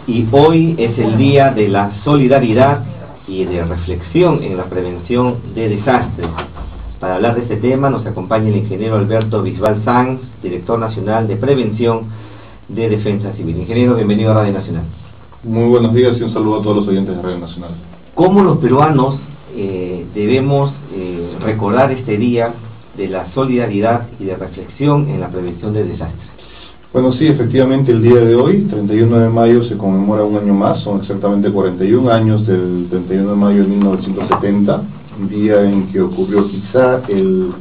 Y hoy es el día de la solidaridad y de reflexión en la prevención de desastres. Para hablar de este tema nos acompaña el ingeniero Alberto Bisbal Sanz, director nacional de prevención de Defensa Civil. Ingeniero, bienvenido a Radio Nacional. Muy buenos días y un saludo a todos los oyentes de Radio Nacional. ¿Cómo los peruanos debemos recordar este día de la solidaridad y de reflexión en la prevención de desastres? Bueno, sí, efectivamente el día de hoy, 31 de mayo, se conmemora un año más, son exactamente 41 años del 31 de mayo de 1970, un día en que ocurrió quizá el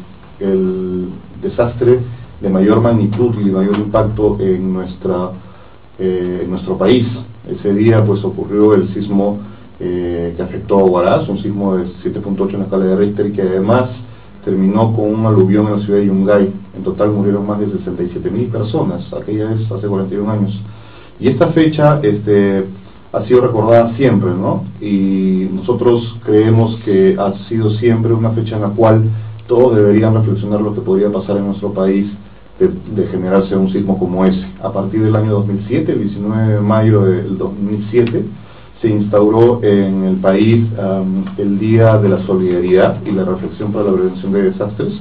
desastre de mayor magnitud y de mayor impacto en nuestro país. Ese día pues ocurrió el sismo que afectó a Huaraz, un sismo de 7.8 en la escala de Richter, y que además terminó con un aluvión en la ciudad de Yungay. En total murieron más de 67.000 personas, aquella vez hace 41 años. Y esta fecha ha sido recordada siempre, ¿no? Y nosotros creemos que ha sido siempre una fecha en la cual todos deberían reflexionar lo que podría pasar en nuestro país de generarse un sismo como ese. A partir del año 2007, el 19 de mayo del 2007, se instauró en el país el Día de la Solidaridad y la Reflexión para la Prevención de Desastres,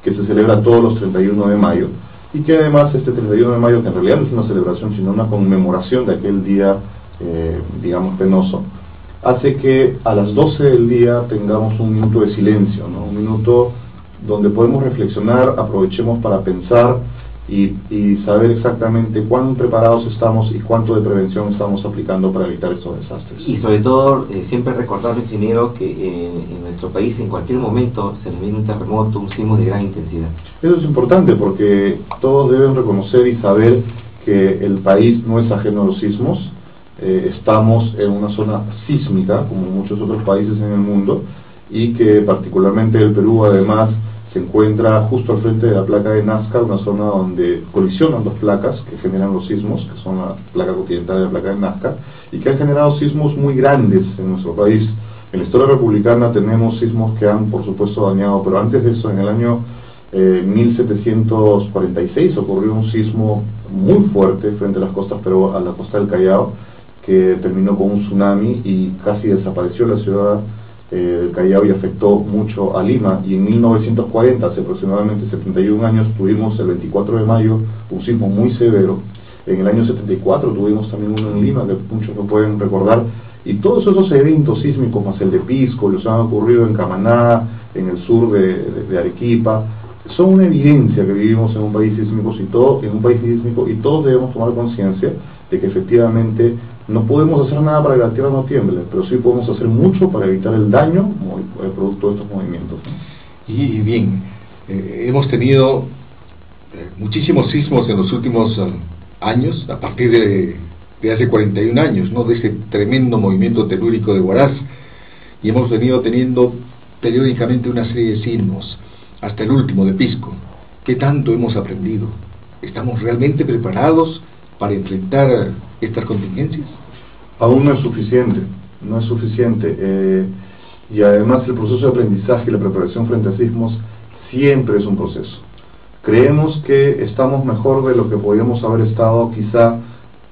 que se celebra todos los 31 de mayo, y que además este 31 de mayo, que en realidad no es una celebración, sino una conmemoración de aquel día, digamos, penoso, hace que a las 12 del día tengamos un minuto de silencio, ¿no? Un minuto donde podemos reflexionar, aprovechemos para pensar y saber exactamente cuán preparados estamos y cuánto de prevención estamos aplicando para evitar estos desastres. Y sobre todo, siempre recordar, ingeniero, que en nuestro país en cualquier momento se nos viene un terremoto, un sismo de gran intensidad. Eso es importante porque todos deben reconocer y saber que el país no es ajeno a los sismos. Estamos en una zona sísmica, como muchos otros países en el mundo, y que particularmente el Perú además se encuentra justo al frente de la placa de Nazca, una zona donde colisionan dos placas que generan los sismos, que son la placa continental y la placa de Nazca, y que han generado sismos muy grandes en nuestro país. En la historia republicana tenemos sismos que han, por supuesto, dañado, pero antes de eso, en el año 1746, ocurrió un sismo muy fuerte frente a las costas, pero a la costa del Callao, que terminó con un tsunami y casi desapareció la ciudad del Callao y afectó mucho a Lima. Y en 1940, hace aproximadamente 71 años, tuvimos el 24 de mayo un sismo muy severo. En el año 74 tuvimos también uno en Lima, que muchos no pueden recordar. Y todos esos eventos sísmicos, más el de Pisco, los han ocurrido en Camaná, en el sur de Arequipa, son una evidencia que vivimos en un país sísmico y todos debemos tomar conciencia de que efectivamente no podemos hacer nada para que la tierra no tiemble, pero sí podemos hacer mucho para evitar el daño producto de estos movimientos, ¿no? Y bien, hemos tenido muchísimos sismos en los últimos años, a partir de hace 41 años, ¿no? De ese tremendo movimiento telúrico de Huaraz, y hemos venido teniendo periódicamente una serie de sismos, hasta el último de Pisco. ¿Qué tanto hemos aprendido? ¿Estamos realmente preparados para enfrentar estas contingencias? Aún no es suficiente, y además el proceso de aprendizaje y la preparación frente a sismos siempre es un proceso. Creemos que estamos mejor de lo que podíamos haber estado quizá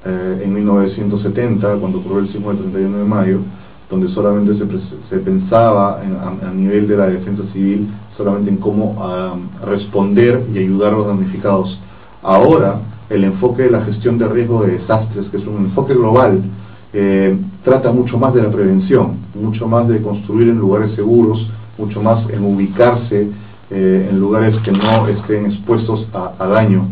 en 1970, cuando ocurrió el sismo del 31 de mayo, donde solamente se pensaba a nivel de la defensa civil solamente en cómo responder y ayudar a los damnificados. Ahora, el enfoque de la gestión de riesgo de desastres, que es un enfoque global, trata mucho más de la prevención, mucho más de construir en lugares seguros, mucho más en ubicarse en lugares que no estén expuestos a daño.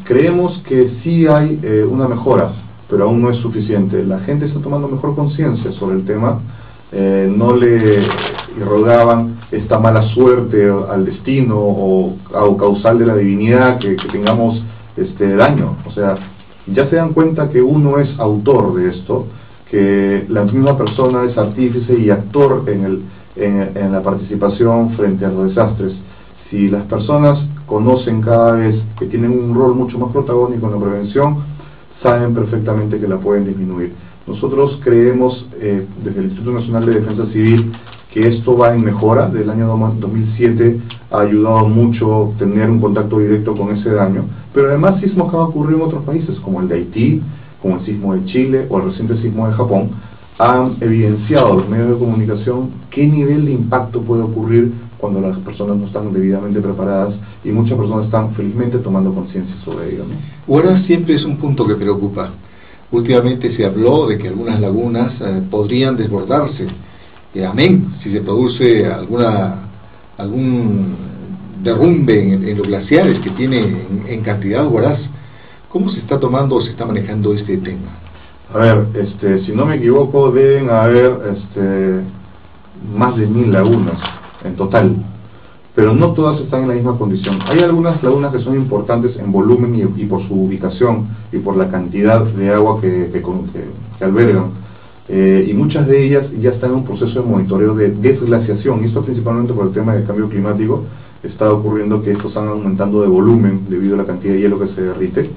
Creemos que sí hay una mejora, pero aún no es suficiente. La gente está tomando mejor conciencia sobre el tema. No le irrogaban esta mala suerte al destino o causal de la divinidad que tengamos daño. O sea, ya se dan cuenta que uno es autor de esto, que la misma persona es artífice y actor en la participación frente a los desastres. Si las personas conocen cada vez que tienen un rol mucho más protagónico en la prevención, saben perfectamente que la pueden disminuir. Nosotros creemos, desde el Instituto Nacional de Defensa Civil, que esto va en mejora. Del año 2007 ha ayudado mucho tener un contacto directo con ese daño, pero además sismos que han ocurrido en otros países, como el de Haití, como el sismo de Chile o el reciente sismo de Japón, han evidenciado a los medios de comunicación qué nivel de impacto puede ocurrir cuando las personas no están debidamente preparadas, y muchas personas están felizmente tomando conciencia sobre ello, ¿no? Huaraz siempre es un punto que preocupa. Últimamente se habló de que algunas lagunas podrían desbordarse. Amén, si se produce algún derrumbe en los glaciares que tiene en cantidad Huaraz. ¿Cómo se está tomando o se está manejando este tema? A ver, si no me equivoco, deben haber más de 1000 lagunas en total, pero no todas están en la misma condición. Hay algunas lagunas que son importantes en volumen y por su ubicación y por la cantidad de agua que albergan, y muchas de ellas ya están en un proceso de monitoreo de desglaciación, y esto principalmente por el tema del cambio climático. Está ocurriendo que estos están aumentando de volumen debido a la cantidad de hielo que se derrite,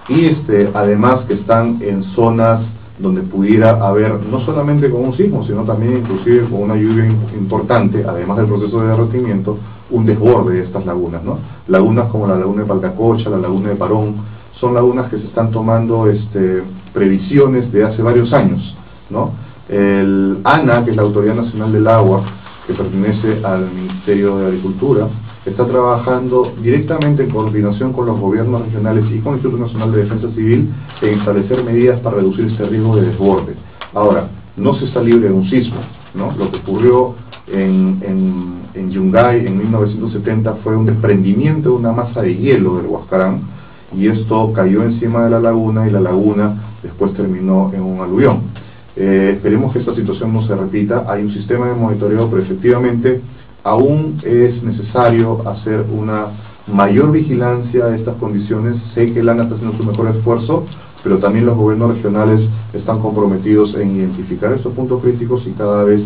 y además que están en zonas donde pudiera haber, no solamente con un sismo, sino también inclusive con una lluvia importante, además del proceso de derretimiento, un desborde de estas lagunas, ¿no? Lagunas como la laguna de Palcacocha, la laguna de Parón, son lagunas que se están tomando previsiones de hace varios años, ¿no? El ANA, que es la Autoridad Nacional del Agua, que pertenece al Ministerio de Agricultura, está trabajando directamente en coordinación con los gobiernos regionales y con el Instituto Nacional de Defensa Civil en establecer medidas para reducir este riesgo de desborde. Ahora, no se está libre de un sismo, ¿no? Lo que ocurrió en Yungay en 1970 fue un desprendimiento de una masa de hielo del Huascarán, y esto cayó encima de la laguna, y la laguna después terminó en un aluvión. Esperemos que esta situación no se repita. Hay un sistema de monitoreo, pero efectivamente aún es necesario hacer una mayor vigilancia de estas condiciones. Sé que el ANA está haciendo su mejor esfuerzo, pero también los gobiernos regionales están comprometidos en identificar estos puntos críticos y cada vez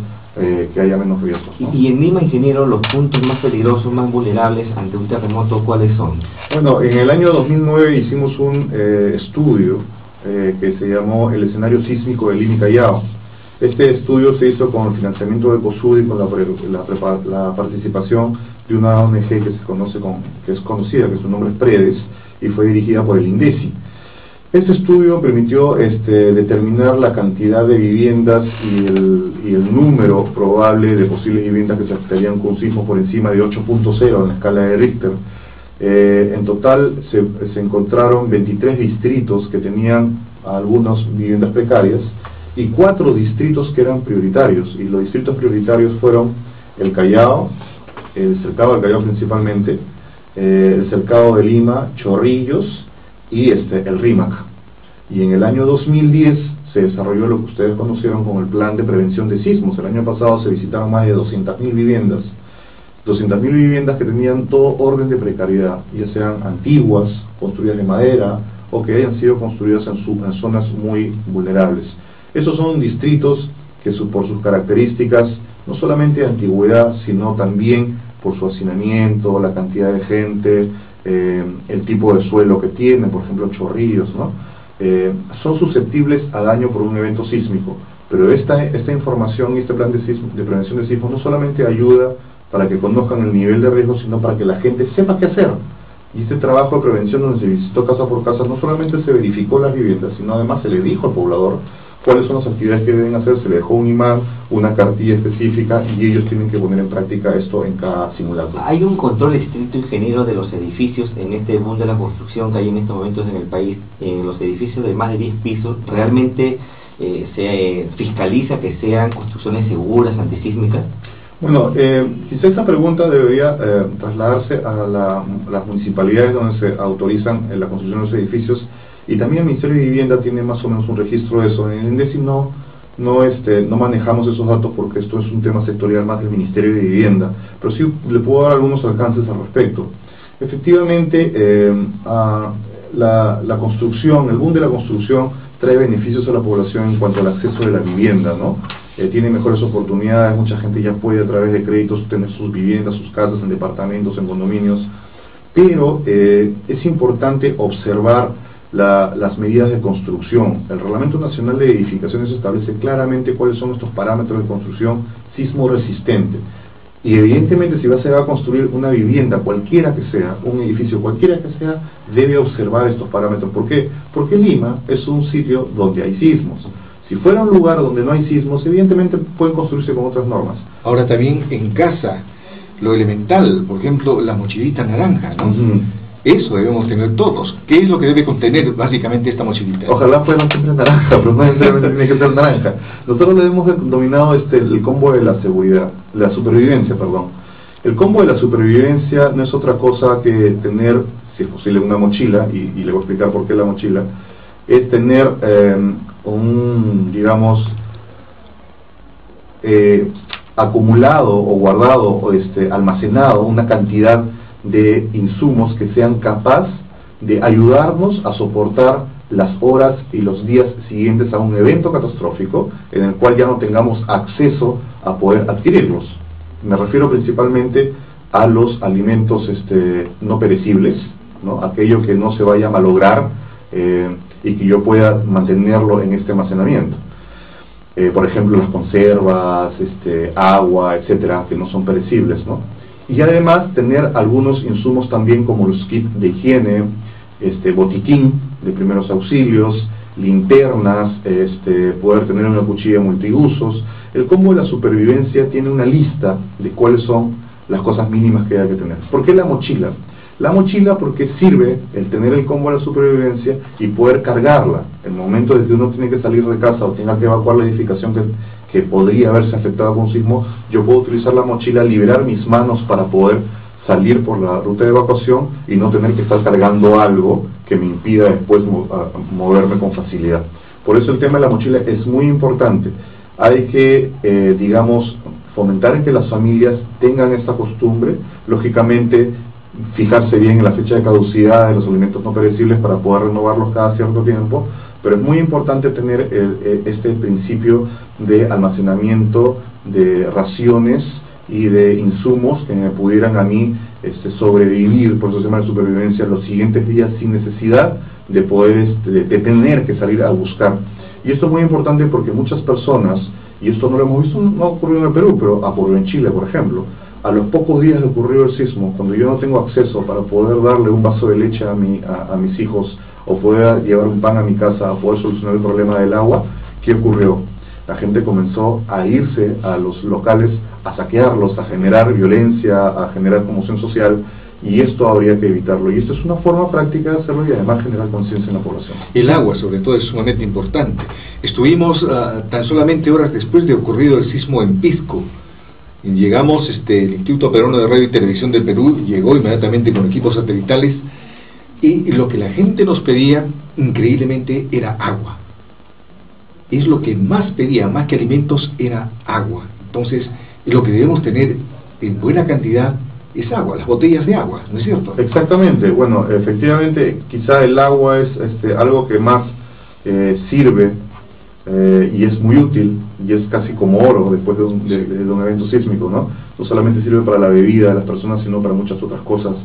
que haya menos riesgos, ¿no? Y en Lima, ingeniero, los puntos más peligrosos, más vulnerables ante un terremoto, ¿cuáles son? Bueno, en el año 2009 hicimos un estudio que se llamó el escenario sísmico de Lima y Callao. Este estudio se hizo con el financiamiento de COSUD y con la participación de una ONG que es conocida, que su nombre es PREDES, y fue dirigida por el INDECI. Este estudio permitió determinar la cantidad de viviendas y el número probable de posibles viviendas que se afectarían con un sismo por encima de 8.0 en la escala de Richter. En total se encontraron 23 distritos que tenían algunas viviendas precarias y 4 distritos que eran prioritarios, y los distritos prioritarios fueron el Callao, el Cercado del Callao principalmente, el Cercado de Lima, Chorrillos y el RIMAC. Y en el año 2010 se desarrolló lo que ustedes conocieron como el Plan de Prevención de Sismos. El año pasado se visitaron más de 200.000 viviendas. 200.000 viviendas que tenían todo orden de precariedad, ya sean antiguas, construidas de madera, o que hayan sido construidas en zonas muy vulnerables. Esos son distritos que por sus características, no solamente de antigüedad, sino también por su hacinamiento, la cantidad de gente, el tipo de suelo que tienen, por ejemplo Chorrillos, ¿no? Son susceptibles a daño por un evento sísmico. Pero esta información y este plan de prevención de sismos no solamente ayuda para que conozcan el nivel de riesgo, sino para que la gente sepa qué hacer. Y este trabajo de prevención, donde se visitó casa por casa, no solamente se verificó las viviendas, sino además se le dijo al poblador cuáles son las actividades que deben hacer, se le dejó un imán, una cartilla específica, y ellos tienen que poner en práctica esto en cada simulacro. ¿Hay un control estricto, ingeniero, de los edificios en este boom de la construcción que hay en estos momentos en el país? En los edificios de más de 10 pisos, ¿realmente se fiscaliza que sean construcciones seguras, antisísmicas? Bueno, quizá esta pregunta debería trasladarse a las municipalidades donde se autorizan la construcción de los edificios, y también el Ministerio de Vivienda tiene más o menos un registro de eso. En el INDECI no manejamos esos datos porque esto es un tema sectorial más del Ministerio de Vivienda, pero sí le puedo dar algunos alcances al respecto. Efectivamente, la construcción, el boom de la construcción trae beneficios a la población en cuanto al acceso de la vivienda, ¿no? Tiene mejores oportunidades, mucha gente ya puede a través de créditos tener sus viviendas, sus casas en departamentos, en condominios, pero es importante observar las medidas de construcción. El Reglamento Nacional de Edificaciones establece claramente cuáles son estos parámetros de construcción sismo resistente. Y evidentemente si se va a construir una vivienda, cualquiera que sea, un edificio cualquiera que sea, debe observar estos parámetros. ¿Por qué? Porque Lima es un sitio donde hay sismos. Si fuera un lugar donde no hay sismos, evidentemente pueden construirse con otras normas. Ahora también en casa, lo elemental, por ejemplo, la mochilita naranja, ¿no? Eso debemos tener todos. ¿Qué es lo que debe contener básicamente esta mochilita? Ojalá fuera siempre naranja, pero no necesariamente tiene que ser naranja. Nosotros le hemos denominado el combo de la seguridad, la supervivencia, perdón. El combo de la supervivencia no es otra cosa que tener, si es posible, una mochila, y le voy a explicar por qué la mochila, es tener acumulado o guardado o almacenado una cantidad de insumos que sean capaz de ayudarnos a soportar las horas y los días siguientes a un evento catastrófico en el cual ya no tengamos acceso a poder adquirirlos. Me refiero principalmente a los alimentos no perecibles, ¿no? Aquello que no se vaya a malograr y que yo pueda mantenerlo en este almacenamiento. Por ejemplo, las conservas, agua, etcétera, que no son perecibles, ¿no? Y además tener algunos insumos también como los kits de higiene, botiquín de primeros auxilios, linternas, poder tener una cuchilla multiusos. El combo de la supervivencia tiene una lista de cuáles son las cosas mínimas que hay que tener. ¿Por qué la mochila? La mochila porque sirve el tener el combo de la supervivencia y poder cargarla. En el momento de que uno tiene que salir de casa o tenga que evacuar la edificación que podría haberse afectado con un sismo, yo puedo utilizar la mochila, liberar mis manos para poder salir por la ruta de evacuación y no tener que estar cargando algo que me impida después moverme con facilidad. Por eso el tema de la mochila es muy importante. Hay que, fomentar en que las familias tengan esta costumbre, lógicamente fijarse bien en la fecha de caducidad de los alimentos no perecibles para poder renovarlos cada cierto tiempo, pero es muy importante tener este principio de almacenamiento de raciones y de insumos que me pudieran a mí sobrevivir, por eso se llama de supervivencia, los siguientes días sin necesidad de poder de tener que salir a buscar. Y esto es muy importante porque muchas personas, y esto no lo hemos visto, no ha ocurrido en el Perú, pero ha ocurrido en Chile, por ejemplo, a los pocos días de ocurrido el sismo, cuando yo no tengo acceso para poder darle un vaso de leche a mis hijos, o poder llevar un pan a mi casa, o poder solucionar el problema del agua, ¿qué ocurrió? La gente comenzó a irse a los locales, a saquearlos, a generar violencia, a generar conmoción social, y esto habría que evitarlo. Y esto es una forma práctica de hacerlo y además generar conciencia en la población. El agua, sobre todo, es sumamente importante. Estuvimos tan solamente horas después de ocurrido el sismo en Pisco. Llegamos, el Instituto Peruano de Radio y Televisión del Perú llegó inmediatamente con equipos satelitales y lo que la gente nos pedía, increíblemente, era agua. Es lo que más pedía, más que alimentos, era agua. Entonces, lo que debemos tener en buena cantidad es agua, las botellas de agua, ¿no es cierto? Exactamente. Bueno, efectivamente, quizá el agua es algo que más sirve y es muy útil, y es casi como oro después de un evento sísmico, ¿no? No solamente sirve para la bebida de las personas, sino para muchas otras cosas.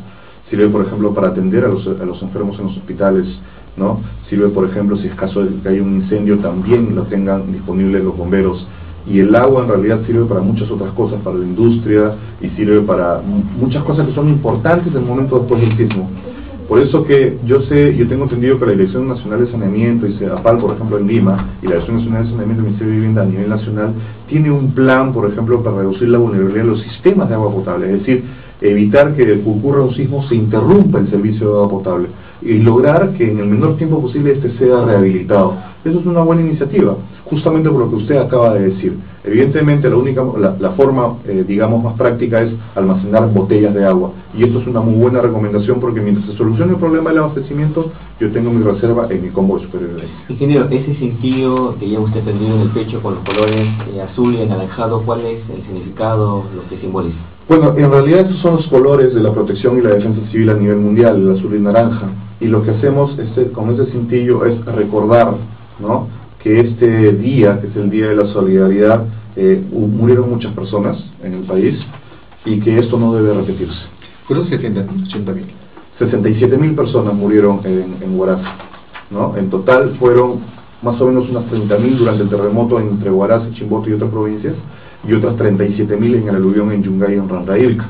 Sirve, por ejemplo, para atender a los enfermos en los hospitales, ¿no? Sirve, por ejemplo, si es caso de que haya un incendio, también lo tengan disponible los bomberos. Y el agua en realidad sirve para muchas otras cosas, para la industria, y sirve para muchas cosas que son importantes en el momento después del sismo. Por eso que yo tengo entendido que la Dirección Nacional de Saneamiento y CEDAPAL, por ejemplo, en Lima, y la Dirección Nacional de Saneamiento del Ministerio de Vivienda a nivel nacional, tiene un plan, por ejemplo, para reducir la vulnerabilidad de los sistemas de agua potable, es decir, evitar que ocurra un sismo, se interrumpa el servicio de agua potable, y lograr que en el menor tiempo posible sea rehabilitado. Eso es una buena iniciativa, justamente por lo que usted acaba de decir. Evidentemente la forma, más práctica es almacenar botellas de agua, y esto es una muy buena recomendación porque mientras se solucione el problema del abastecimiento, yo tengo mi reserva en mi combo de supervivencia. Ingeniero, ese cintillo que lleva usted tendido en el pecho con los colores azul y anaranjado, ¿cuál es el significado, lo que simboliza? Bueno, en realidad esos son los colores de la protección y la defensa civil a nivel mundial, el azul y el naranja, y lo que hacemos con ese cintillo es recordar, ¿no?, que este día, que es el Día de la Solidaridad, murieron muchas personas en el país y que esto no debe repetirse. ¿Fueron 70.000, 80.000? 67.000 personas murieron en Huaraz, ¿no? En total fueron más o menos unas 30.000 durante el terremoto entre Huaraz, Chimbote y otras provincias. y otras 37.000 en el aluvión en Yungay y en Ranrailca.